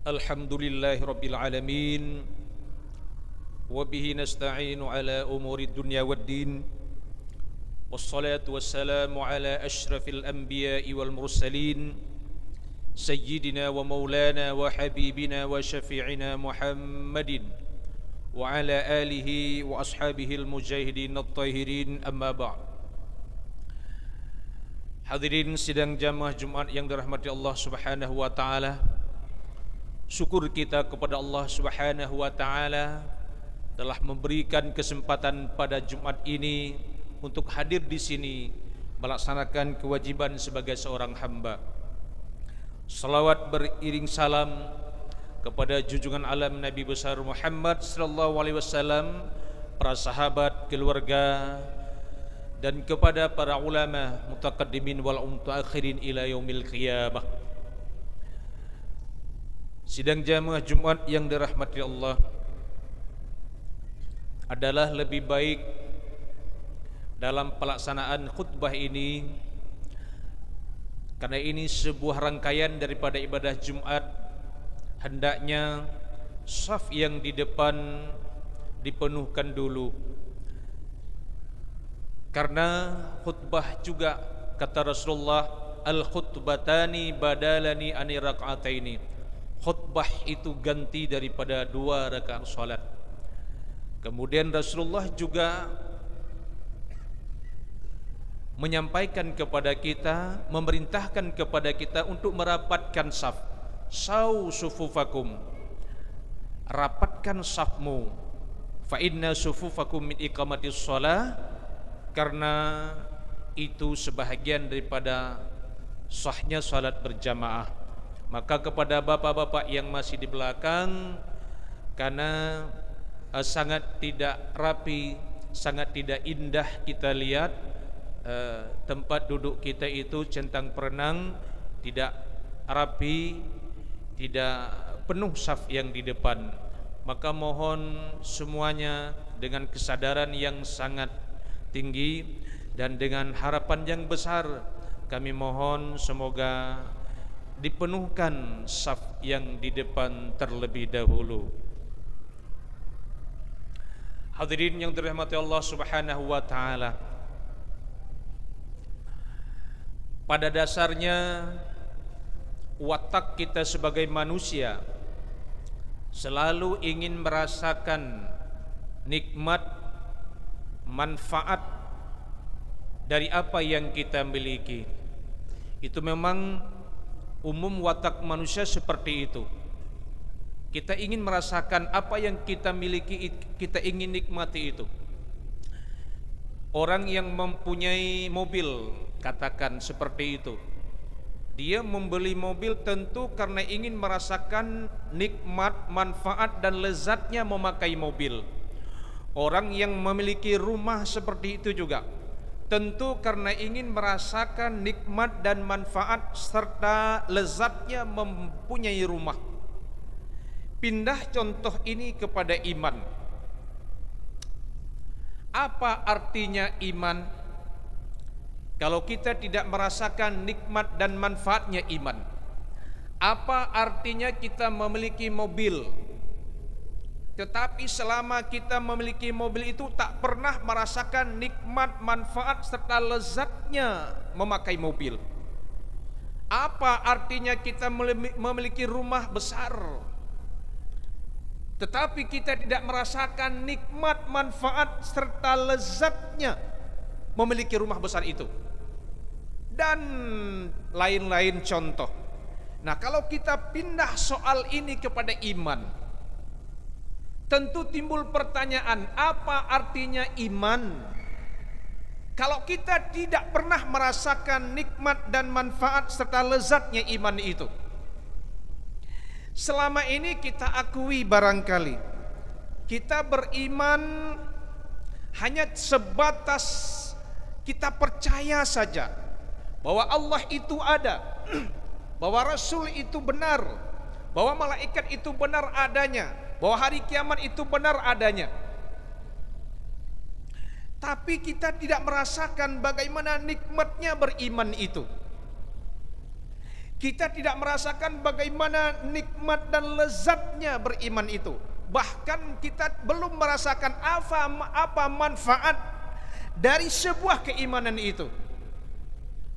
Alhamdulillahi Rabbil Alamin. Wabihi nasta'inu ala umuri dunya waddin. Wassalatu wassalamu ala ashrafil anbiya'i wal mursalin, Sayyidina wa maulana wa habibina wa syafi'ina Muhammadin wa ala alihi wa ashabihi al-mujahidin at-tahirin, amma ba'd. Hadirin sidang jamaah Jumat yang dirahmati Allah Subhanahu wa taala. Syukur kita kepada Allah Subhanahu wa taala telah memberikan kesempatan pada Jumat ini untuk hadir di sini melaksanakan kewajiban sebagai seorang hamba. Salawat beriring salam kepada junjungan alam Nabi besar Muhammad sallallahu alaihi wasallam, para sahabat, keluarga, dan kepada para ulama mutaqaddimin wal mutaakhirin ila yaumil qiyamah. Sidang jamaah Jumat yang dirahmati Allah, adalah lebih baik dalam pelaksanaan khutbah ini, karena ini sebuah rangkaian daripada ibadah Jumat. Hendaknya saf yang di depan dipenuhkan dulu, karena khutbah juga kata Rasulullah, al-khutbatani badalani ani rak'ataini. Khutbah itu ganti daripada 2 rakaat salat. Kemudian Rasulullah juga menyampaikan kepada kita, memerintahkan kepada kita untuk merapatkan saf. Saw sufufakum, rapatkan safmu. Fa inna sufufakum min iqamatis shalah, karena itu sebahagian daripada sahnya salat berjamaah. Maka kepada bapak-bapak yang masih di belakang, karena sangat tidak rapi, sangat tidak indah kita lihat tempat duduk kita itu centang perenang, tidak rapi, tidak penuh saf yang di depan. Maka mohon semuanya dengan kesadaran yang sangat tinggi dan dengan harapan yang besar, kami mohon semoga dipenuhkan saf yang di depan terlebih dahulu. Hadirin yang dirahmati Allah Subhanahu wa taala, pada dasarnya watak kita sebagai manusia selalu ingin merasakan nikmat, manfaat dari apa yang kita miliki. Itu memang umum watak manusia seperti itu. Kita ingin merasakan apa yang kita miliki, kita ingin nikmati itu. Orang yang mempunyai mobil, katakan seperti itu, dia membeli mobil tentu karena ingin merasakan nikmat, manfaat dan lezatnya memakai mobil. Orang yang memiliki rumah seperti itu juga, tentu karena ingin merasakan nikmat dan manfaat serta lezatnya mempunyai rumah. Pindah contoh ini kepada iman. Apa artinya iman kalau kita tidak merasakan nikmat dan manfaatnya iman? Apa artinya kita memiliki mobil, tetapi selama kita memiliki mobil itu tak pernah merasakan nikmat, manfaat serta lezatnya memakai mobil? Apa artinya kita memiliki rumah besar, tetapi kita tidak merasakan nikmat, manfaat serta lezatnya memiliki rumah besar itu? Dan lain-lain contoh. Nah, kalau kita pindah soal ini kepada iman, tentu timbul pertanyaan, apa artinya iman? Kalau kita tidak pernah merasakan nikmat dan manfaat serta lezatnya iman itu. Selama ini kita akui barangkali kita beriman hanya sebatas kita percaya saja bahwa Allah itu ada, bahwa Rasul itu benar, bahwa malaikat itu benar adanya, bahwa hari kiamat itu benar adanya. Tapi kita tidak merasakan bagaimana nikmatnya beriman itu. Kita tidak merasakan bagaimana nikmat dan lezatnya beriman itu. Bahkan kita belum merasakan apa manfaat dari sebuah keimanan itu.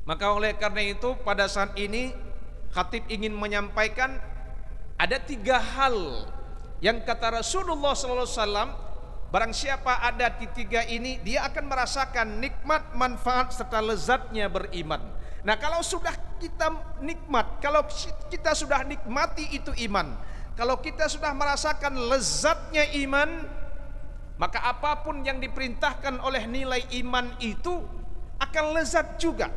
Maka oleh karena itu pada saat ini khatib ingin menyampaikan ada 3 hal yang kata Rasulullah SAW, barang siapa ada di 3 ini, dia akan merasakan nikmat, manfaat serta lezatnya beriman. Nah, kalau sudah kita nikmat, kalau kita sudah nikmati itu iman, kalau kita sudah merasakan lezatnya iman, maka apapun yang diperintahkan oleh nilai iman itu akan lezat juga.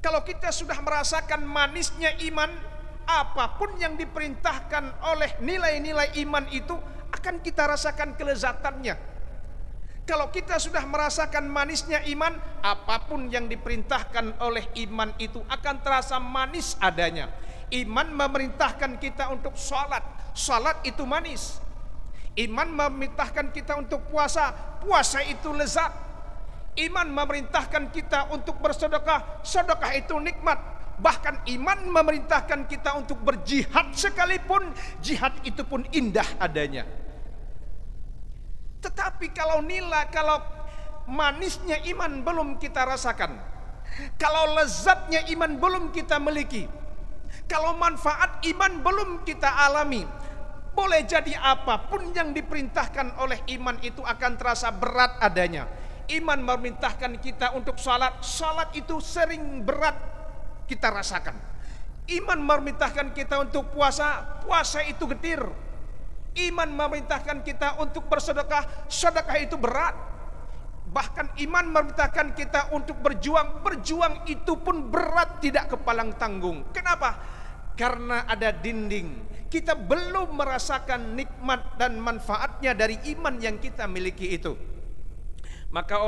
Kalau kita sudah merasakan manisnya iman, apapun yang diperintahkan oleh nilai-nilai iman itu akan kita rasakan kelezatannya. Kalau kita sudah merasakan manisnya iman, apapun yang diperintahkan oleh iman itu akan terasa manis adanya. Iman memerintahkan kita untuk sholat, sholat itu manis. Iman memerintahkan kita untuk puasa, puasa itu lezat. Iman memerintahkan kita untuk bersedekah, sedekah itu nikmat. Bahkan iman memerintahkan kita untuk berjihad sekalipun, jihad itu pun indah adanya. Tetapi kalau manisnya iman belum kita rasakan, kalau lezatnya iman belum kita miliki, kalau manfaat iman belum kita alami, boleh jadi apapun yang diperintahkan oleh iman itu akan terasa berat adanya. Iman memerintahkan kita untuk salat, salat itu sering berat kita rasakan. Iman memerintahkan kita untuk puasa, puasa itu getir. Iman memerintahkan kita untuk bersedekah, sedekah itu berat. Bahkan iman memerintahkan kita untuk berjuang, berjuang itu pun berat, tidak kepalang tanggung. Kenapa? Karena ada dinding. Kita belum merasakan nikmat dan manfaatnya dari iman yang kita miliki itu. Maka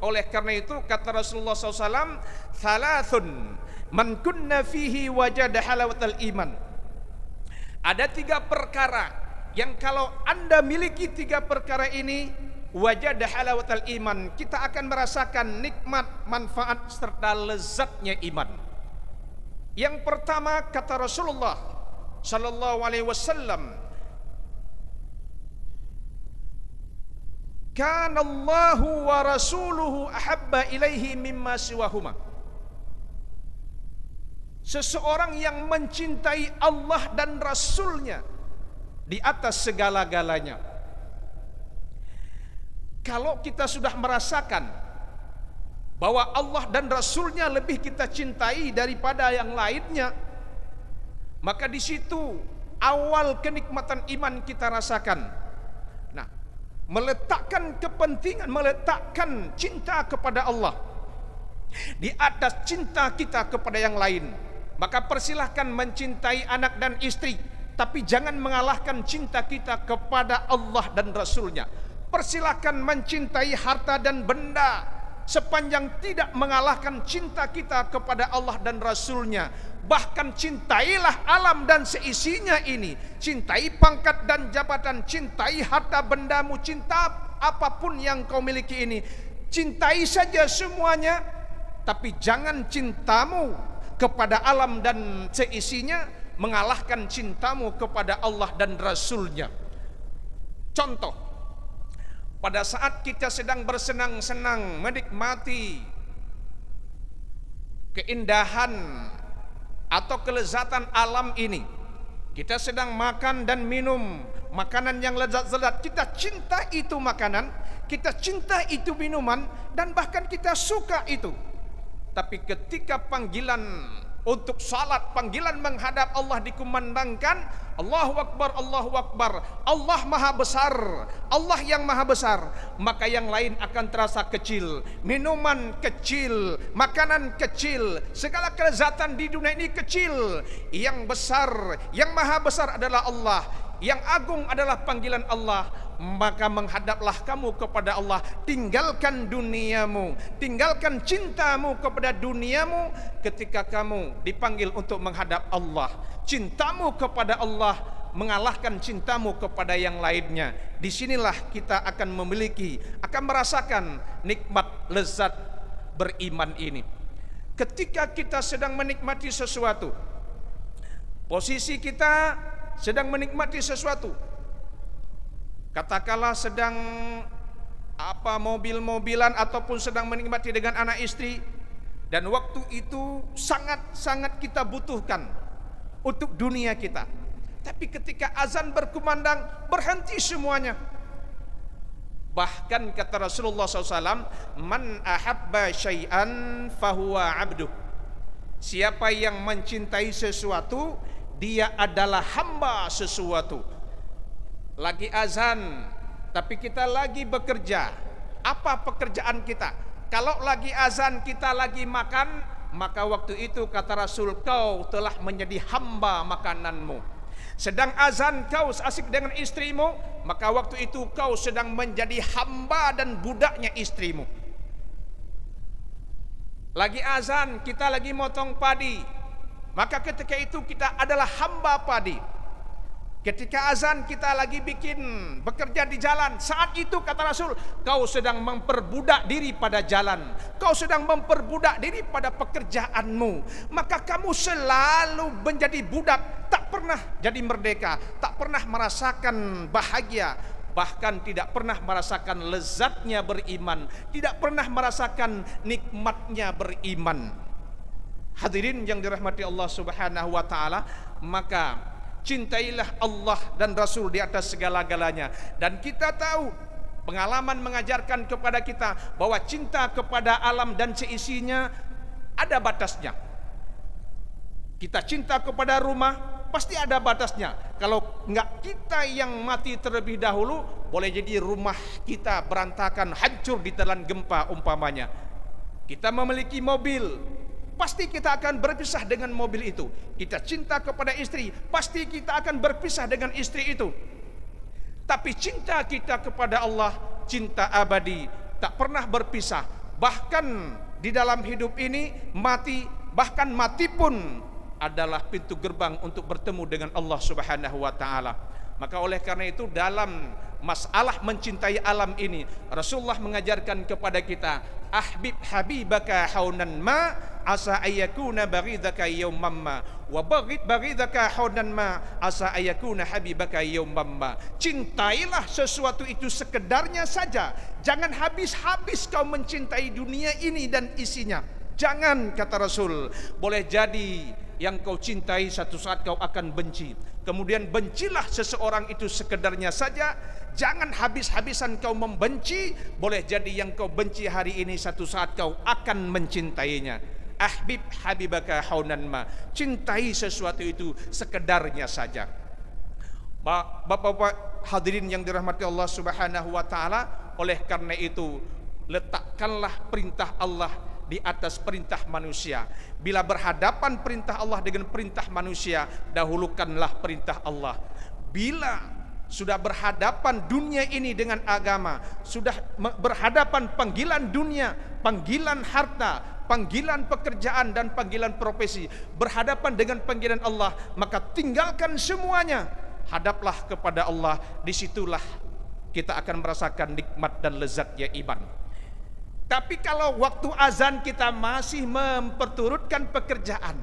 oleh karena itu kata Rasulullah SAW, "Thalathun man kunna fihi wajada halawatal iman." Ada 3 perkara yang kalau Anda miliki 3 perkara ini, wajada halawatal iman, kita akan merasakan nikmat, manfaat serta lezatnya iman. Yang pertama kata Rasulullah sallallahu alaihi wasallam, kana Allahu wa rasuluhu ahabba ilaihi mimma siwahuma. Seseorang yang mencintai Allah dan Rasulnya di atas segala-galanya. Kalau kita sudah merasakan bahwa Allah dan Rasulnya lebih kita cintai daripada yang lainnya, maka di situ awal kenikmatan iman kita rasakan. Nah, meletakkan kepentingan, meletakkan cinta kepada Allah di atas cinta kita kepada yang lain. Maka persilahkan mencintai anak dan istri, tapi jangan mengalahkan cinta kita kepada Allah dan Rasulnya. Persilahkan mencintai harta dan benda, sepanjang tidak mengalahkan cinta kita kepada Allah dan Rasulnya. Bahkan cintailah alam dan seisinya ini. Cintai pangkat dan jabatan, cintai harta bendamu, cinta apapun yang kau miliki ini. Cintai saja semuanya, tapi jangan cintamu kepada alam dan seisinya mengalahkan cintamu kepada Allah dan Rasulnya. Contoh, pada saat kita sedang bersenang-senang menikmati keindahan atau kelezatan alam ini, kita sedang makan dan minum makanan yang lezat-lezat, kita cinta itu makanan, kita cinta itu minuman, dan bahkan kita suka itu. Tapi ketika panggilan untuk salat, panggilan menghadap Allah dikumandangkan, Allahu Akbar, Allahu Akbar, Allah Maha Besar, Allah yang Maha Besar, maka yang lain akan terasa kecil. Minuman kecil, makanan kecil, segala kelezatan di dunia ini kecil. Yang besar, yang Maha Besar adalah Allah, yang agung adalah panggilan Allah. Maka menghadaplah kamu kepada Allah, tinggalkan duniamu, tinggalkan cintamu kepada duniamu ketika kamu dipanggil untuk menghadap Allah. Cintamu kepada Allah mengalahkan cintamu kepada yang lainnya. Disinilah kita akan memiliki, akan merasakan nikmat lezat beriman ini. ketika kita sedang menikmati sesuatu, posisi kita sedang menikmati sesuatu, katakanlah sedang mobil-mobilan ataupun sedang menikmati dengan anak istri, dan waktu itu sangat-sangat kita butuhkan untuk dunia kita. Tapi ketika azan berkumandang, berhenti semuanya. Bahkan kata Rasulullah SAW, man ahabba syai'an fahuwa abduh. Siapa yang mencintai sesuatu, dia adalah hamba sesuatu. Lagi azan, tapi kita lagi bekerja. Apa pekerjaan kita? Kalau lagi azan kita lagi makan, maka waktu itu kata Rasul, kau telah menjadi hamba makananmu. Sedang azan kau asik dengan istrimu, maka waktu itu kau sedang menjadi hamba dan budaknya istrimu. Lagi azan kita lagi motong padi, maka ketika itu kita adalah hamba padi. Ketika azan kita lagi bekerja di jalan, saat itu kata Rasul, kau sedang memperbudak diri pada jalan, kau sedang memperbudak diri pada pekerjaanmu. Maka kamu selalu menjadi budak, tak pernah jadi merdeka, tak pernah merasakan bahagia, bahkan tidak pernah merasakan lezatnya beriman, tidak pernah merasakan nikmatnya beriman. Hadirin yang dirahmati Allah Subhanahu wa taala, maka cintailah Allah dan Rasul di atas segala-galanya. Dan kita tahu, pengalaman mengajarkan kepada kita bahwa cinta kepada alam dan seisinya ada batasnya. Kita cinta kepada rumah, pasti ada batasnya. Kalau enggak kita yang mati terlebih dahulu, boleh jadi rumah kita berantakan, hancur di telan gempa umpamanya. Kita memiliki mobil, pasti kita akan berpisah dengan mobil itu. Kita cinta kepada istri, pasti kita akan berpisah dengan istri itu. Tapi cinta kita kepada Allah, cinta abadi, tak pernah berpisah. Bahkan di dalam hidup ini, bahkan mati pun adalah pintu gerbang untuk bertemu dengan Allah Subhanahu wa taala. Maka oleh karena itu, dalam masalah mencintai alam ini, Rasulullah mengajarkan kepada kita, ahbib habibaka haunan ma asa ayyakuna baghidaka yawman ma wa baghidaka haunan ma asa ayyakuna habibaka yawman ma. Cintailah sesuatu itu sekedarnya saja, jangan habis-habis kau mencintai dunia ini dan isinya. Jangan, kata Rasul, boleh jadi yang kau cintai satu saat kau akan benci. Kemudian bencilah seseorang itu sekedarnya saja, jangan habis-habisan kau membenci. Boleh jadi yang kau benci hari ini satu saat kau akan mencintainya. Ahbib habibaka haunan ma, cintai sesuatu itu sekedarnya saja. Bapak-bapak hadirin yang dirahmati Allah Subhanahu wa taala, oleh karena itu letakkanlah perintah Allah di atas perintah manusia. Bila berhadapan perintah Allah dengan perintah manusia, dahulukanlah perintah Allah. Bila sudah berhadapan dunia ini dengan agama, sudah berhadapan panggilan dunia, panggilan harta, panggilan pekerjaan dan panggilan profesi, berhadapan dengan panggilan Allah, maka tinggalkan semuanya, hadaplah kepada Allah. Disitulah kita akan merasakan nikmat dan lezatnya iman. Tapi kalau waktu azan kita masih memperturutkan pekerjaan,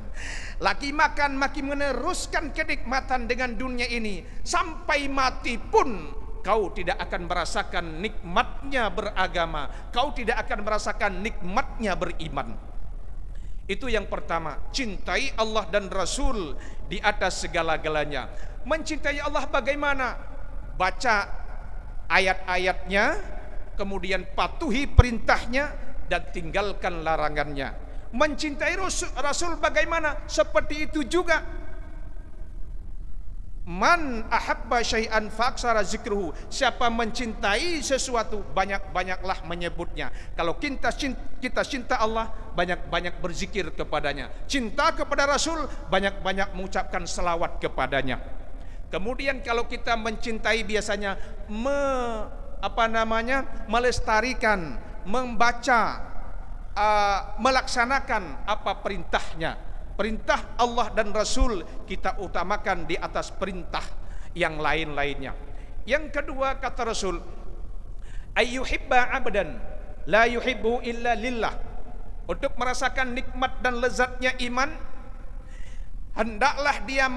lagi makan, makin meneruskan kenikmatan dengan dunia ini, sampai mati pun kau tidak akan merasakan nikmatnya beragama, kau tidak akan merasakan nikmatnya beriman. Itu yang pertama, cintai Allah dan Rasul di atas segala-galanya. Mencintai Allah bagaimana? Baca ayat-ayatnya, kemudian patuhi perintahnya dan tinggalkan larangannya. Mencintai Rasul bagaimana? Seperti itu juga. Man ahabba syai'an fa'aksara zikruhu. Siapa mencintai sesuatu, banyak-banyaklah menyebutnya. Kalau kita cinta Allah, banyak-banyak berzikir kepadanya. Cinta kepada Rasul, banyak-banyak mengucapkan selawat kepadanya. Kemudian kalau kita mencintai biasanya melestarikan, membaca, melaksanakan apa perintahnya. Perintah Allah dan Rasul kita utamakan di atas perintah yang lain-lainnya. Yang kedua, kata Rasul, ayyuhibba abdan la yuhibbu illa lillah. untuk merasakan nikmat dan lezatnya iman, hendaklah dia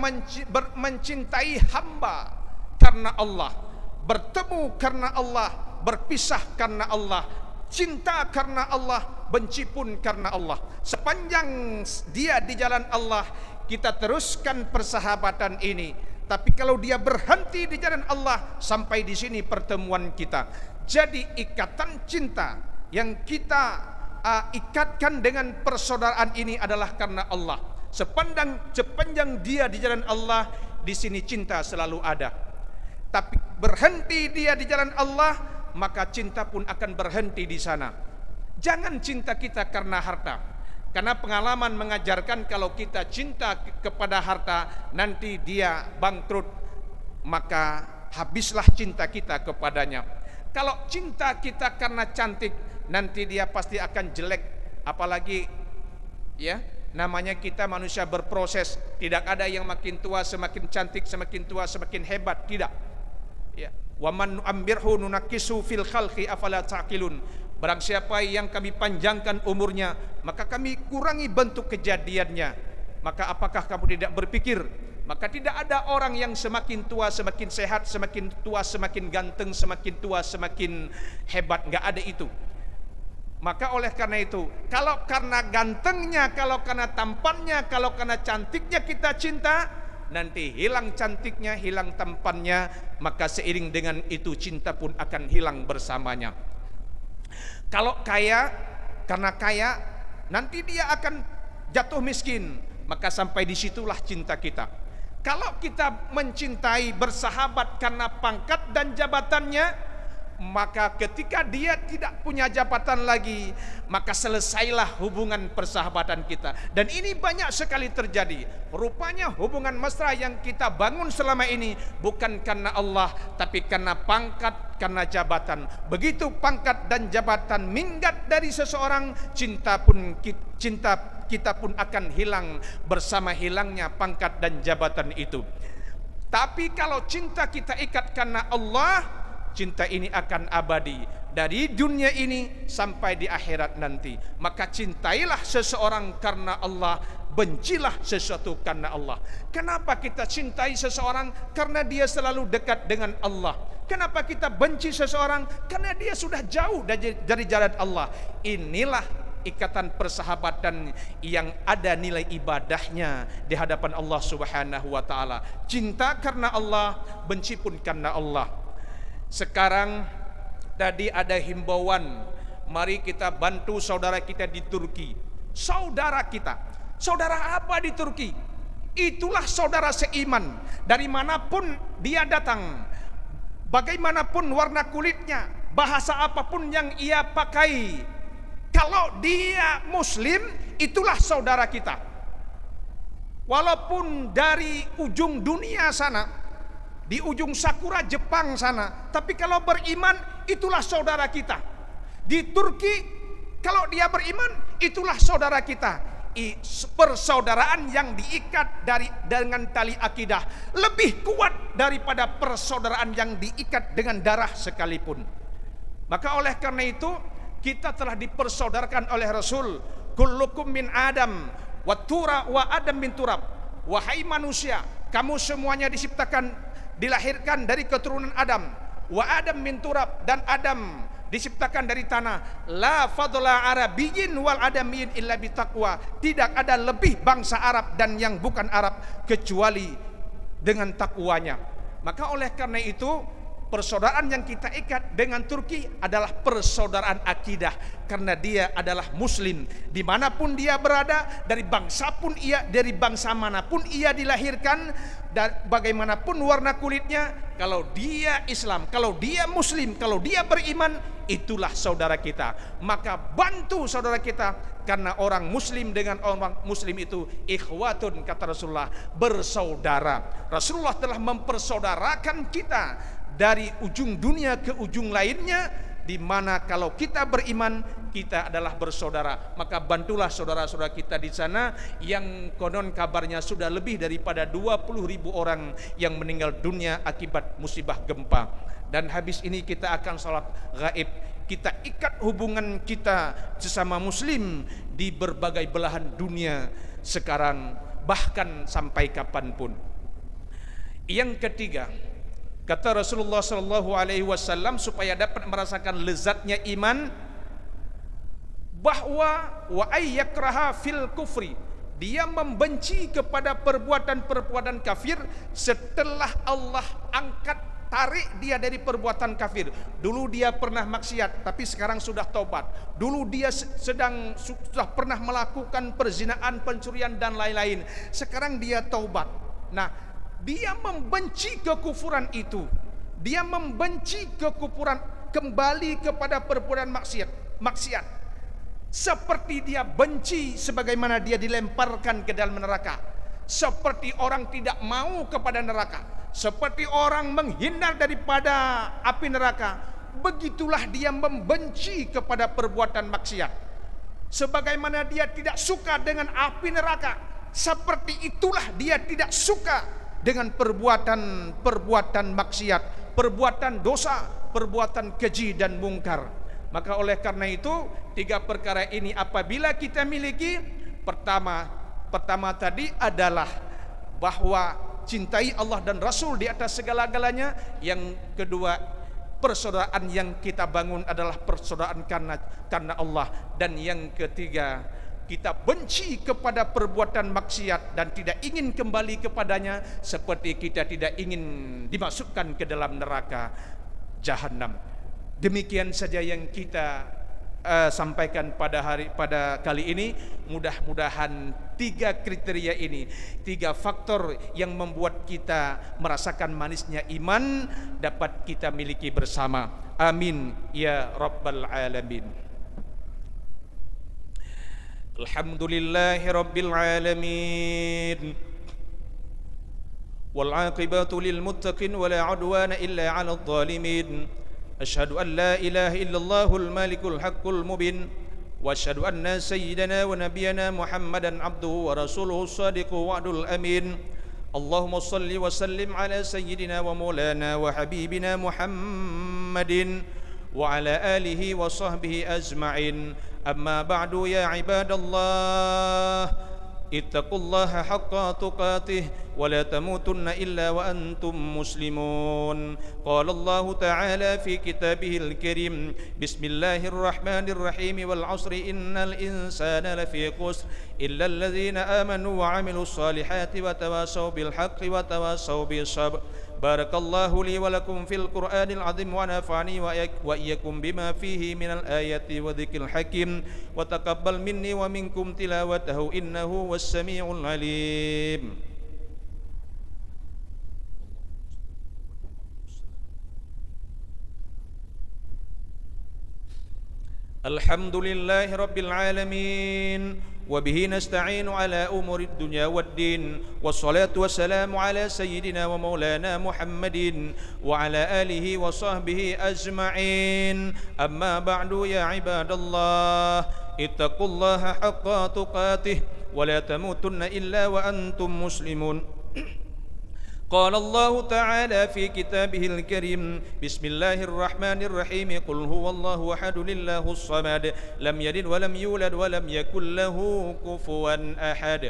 mencintai hamba karena Allah, bertemu karena Allah, berpisah karena Allah, cinta karena Allah, benci pun karena Allah. Sepanjang dia di jalan Allah, kita teruskan persahabatan ini. Tapi kalau dia berhenti di jalan Allah, sampai di sini pertemuan kita. Jadi ikatan cinta yang kita ikatkan dengan persaudaraan ini adalah karena Allah. Sepanjang dia di jalan Allah, di sini cinta selalu ada. Tapi berhenti dia di jalan Allah, maka cinta pun akan berhenti di sana. Jangan cinta kita karena harta. Karena pengalaman mengajarkan kalau kita cinta kepada harta, nanti dia bangkrut, maka habislah cinta kita kepadanya. Kalau cinta kita karena cantik, nanti dia pasti akan jelek. Apalagi ya, namanya kita manusia berproses. Tidak ada yang makin tua semakin cantik, semakin tua semakin hebat. Tidak ya. Wa man nu'ammmirhu nunakkisu fil khalqi afala ta'qilun. Barang siapa yang kami panjangkan umurnya, maka kami kurangi bentuk kejadiannya. Maka apakah kamu tidak berpikir? Maka tidak ada orang yang semakin tua semakin sehat, semakin tua semakin ganteng, semakin tua semakin hebat. Enggak ada itu. Maka oleh karena itu, kalau karena gantengnya, kalau karena tampannya, kalau karena cantiknya kita cinta, nanti hilang cantiknya, hilang tampannya, maka seiring dengan itu cinta pun akan hilang bersamanya. Kalau kaya, karena kaya, nanti dia akan jatuh miskin, maka sampai disitulah cinta kita. Kalau kita mencintai bersahabat karena pangkat dan jabatannya, maka ketika dia tidak punya jabatan lagi, maka selesailah hubungan persahabatan kita. Dan ini banyak sekali terjadi. Rupanya hubungan mesra yang kita bangun selama ini bukan karena Allah, tapi karena pangkat, karena jabatan. Begitu pangkat dan jabatan minggat dari seseorang, cinta kita pun akan hilang bersama hilangnya pangkat dan jabatan itu. Tapi kalau cinta kita ikat karena Allah, cinta ini akan abadi dari dunia ini sampai di akhirat nanti. Maka cintailah seseorang karena Allah, bencilah sesuatu karena Allah. Kenapa kita cintai seseorang? Karena dia selalu dekat dengan Allah. Kenapa kita benci seseorang? Karena dia sudah jauh dari jalan Allah. Inilah ikatan persahabatan yang ada nilai ibadahnya di hadapan Allah Subhanahu wa taala. Cinta karena Allah, benci pun karena Allah. Sekarang tadi ada himbauan, mari kita bantu saudara kita di Turki. Saudara kita, saudara apa di Turki? Itulah saudara seiman. Dari manapun dia datang, bagaimanapun warna kulitnya, bahasa apapun yang ia pakai, kalau dia Muslim, itulah saudara kita. Walaupun dari ujung dunia sana, di ujung sakura Jepang sana, tapi kalau beriman, itulah saudara kita. Di Turki, kalau dia beriman, itulah saudara kita. Persaudaraan yang diikat dengan tali akidah lebih kuat daripada persaudaraan yang diikat dengan darah sekalipun. Maka oleh karena itu, kita telah dipersaudarakan oleh Rasul. Kullukum min Adam wa Adam min turab. Wahai manusia, kamu semuanya dilahirkan dari keturunan Adam. Wa Adam min turab, dan Adam diciptakan dari tanah. La fadla arabiyyin wal adamiyyin illa bitaqwa. Tidak ada lebih bangsa Arab dan yang bukan Arab kecuali dengan takwanya. Maka oleh karena itu, persaudaraan yang kita ikat dengan Turki adalah persaudaraan akidah, karena dia adalah Muslim. Dimanapun dia berada, dari bangsa manapun ia dilahirkan, dan bagaimanapun warna kulitnya, kalau dia Islam, kalau dia Muslim, kalau dia beriman, itulah saudara kita. Maka bantu saudara kita, karena orang Muslim dengan orang Muslim itu ikhwatun, kata Rasulullah, bersaudara. Rasulullah telah mempersaudarakan kita dari ujung dunia ke ujung lainnya, di mana kalau kita beriman, kita adalah bersaudara. Maka bantulah saudara-saudara kita di sana yang konon kabarnya sudah lebih daripada 20.000 orang yang meninggal dunia akibat musibah gempa. Dan habis ini kita akan sholat gaib. kita ikat hubungan kita sesama muslim di berbagai belahan dunia sekarang, bahkan sampai kapanpun. Yang ketiga, kata Rasulullah SAW, supaya dapat merasakan lezatnya iman, bahwa wa ayyakraha fil kufri, dia membenci kepada perbuatan-perbuatan kafir setelah Allah angkat, tarik dia dari perbuatan kafir. Dulu dia pernah maksiat, tapi sekarang sudah taubat. Dulu dia sudah pernah melakukan perzinaan, pencurian dan lain-lain. Sekarang dia taubat. Nah, dia membenci kekufuran itu. Dia membenci kekufuran, kembali kepada perbuatan maksiat. Seperti dia benci sebagaimana dia dilemparkan ke dalam neraka. Seperti orang tidak mau kepada neraka, seperti orang menghindar daripada api neraka, begitulah dia membenci kepada perbuatan maksiat. Sebagaimana dia tidak suka dengan api neraka, seperti itulah dia tidak suka dengan perbuatan maksiat, perbuatan dosa, perbuatan keji dan mungkar. Maka oleh karena itu, tiga perkara ini apabila kita miliki, pertama tadi adalah bahwa cintai Allah dan Rasul di atas segala-galanya. Yang kedua, persaudaraan yang kita bangun adalah persaudaraan karena Allah. Dan yang ketiga, kita benci kepada perbuatan maksiat dan tidak ingin kembali kepadanya, seperti kita tidak ingin dimasukkan ke dalam neraka Jahannam. Demikian saja yang kita sampaikan pada kali ini. Mudah-mudahan tiga kriteria ini, tiga faktor yang membuat kita merasakan manisnya iman, dapat kita miliki bersama. Amin ya rabbal alamin. Alhamdulillahi rabbil alamin. Wal aqibatu lil muttaqin wa la udwana illa 'alal zalimin. أشهد أن لا إله إلا الله المالك الحق المبين وأشهد أن سيدنا ونبينا محمدا عبده ورسوله الصادق وعد الأمين اللهم صل وسلم على سيدنا ومولانا وحبيبنا محمد وعلى آله وصحبه أجمعين أما بعد يا عباد الله اتقوا الله حق تقاته ولا تموتن إلا وأنتم مسلمون قال الله تعالى في كتابه الكريم بسم الله الرحمن الرحيم والعصر إن الإنسان لفي خسر إلا الذين آمنوا وعملوا الصالحات وتواصوا بالحق وتواصوا بالصبر بارك الله لي ولكم في القرآن العظيم ونفعني وإياكم بما فيه من الآيات وذكر الحكيم وتقبل مني ومنكم تلاوته إنه هو السميع العليم. الحمد لله رب العالمين وبه نستعين على أمور الدنيا والدين والصلاة والسلام على سيدنا ومولانا محمد وعلى آله وصحبه أجمعين أما بعد يا عباد الله اتقوا الله حق تقاته ولا تموتن إلا وأنتم مسلمون قال الله تعالى في كتابه الكريم بسم الله الرحمن الرحيم قل هو الله أحد لله الصمد لم يلد ولم يولد ولم يكن له كفوا أحد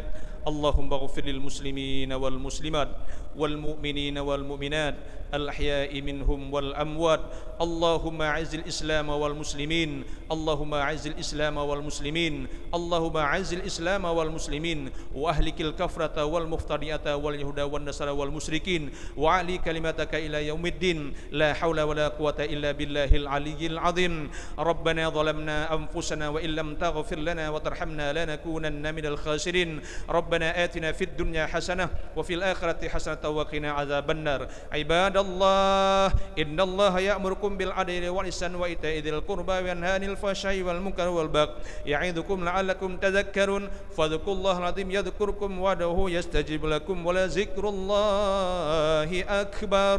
اللهم اغفر للمسلمين والمسلمات والمؤمنين والمؤمنات الأحياء منهم والأموات اللهم أعز الإسلام والمسلمين اللهم أعز الإسلام والمسلمين اللهم أعز الإسلام والمسلمين وأهلك الكفرة والمفترية واليهود والنصارى والمشركين وعلي كلمتك إلى يوم الدين لا حول ولا قوة إلا بالله العلي العظيم ربنا ظلمنا أنفسنا وإن لم تغفر لنا وترحمنا لنكونن من الخاسرين ربنا آتنا في الدنيا حسنة وفي الآخرة حسنة وقنا عذاب النار عباد الله إن الله يأمركم بالعدل والإحسان وإيتاء ذي القربى وينهى عن الفحشاء والمنكر والبغي يعظكم لعلكم تذكرون فاذكروا الله العظيم يذكركم وادعوه يستجيب لكم ولذكر الله أكبر.